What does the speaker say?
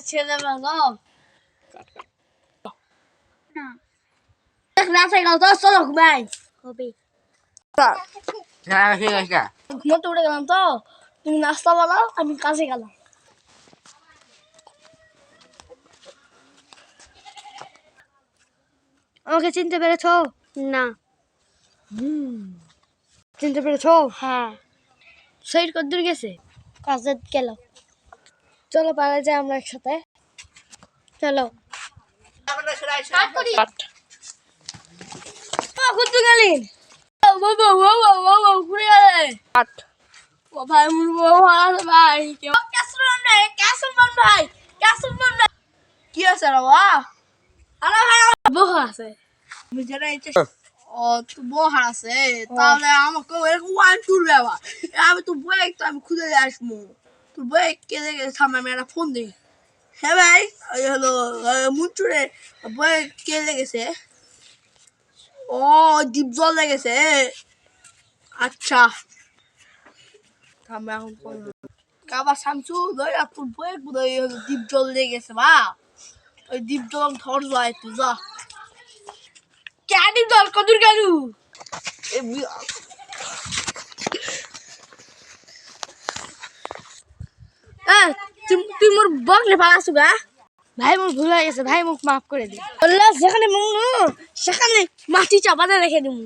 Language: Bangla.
ছেলে ভালো রাতে গেল তো চলো ঘুমাই হবে ঘুমোতে উঠে গেলাম তো তুমি নাস্তা বানাও আমি কাজে গেলাম আমাকে চিনতে পেরেছো না চিনতে পেরেছো হ্যাঁ সাইড কতদূর গেছে কাজে গেল চলো পালা যাই আমরা একসাথে চলো ঘুরতে গেলি ঘুরে গেলে ও ভাই ভাই ভাই কি আছে বাবা আরে ভাই বউ আছে ও তো বহার আছে তাহলে আমাকে এরকম ওয়ান টুর ব্যাপার আমি তো বই তো আমি খুঁজে আসবো তোর বই কেঁদে গেছে সামনে আমি একটা ফোন দিই হ্যাঁ ভাই ওই হলো মুন্টুরে বই কে লেগেছে ও ডিপ জল লেগেছে আচ্ছা আমি এখন ফোন কাবা শামসু ধর তোর বই বোধহয় ডিপ জল লেগেছে বা ওই ডিপ জল ধর যায় তুই যা ক্যাডি জল কদুর গেলু তুই মোর বকলে পালাসু গা ভাই মোর ভুল হয়ে গেছে ভাই মুখ মাফ করে দে আল্লাহ যেখানে মন সেখানে মাটি চাপাতে রেখে দিমু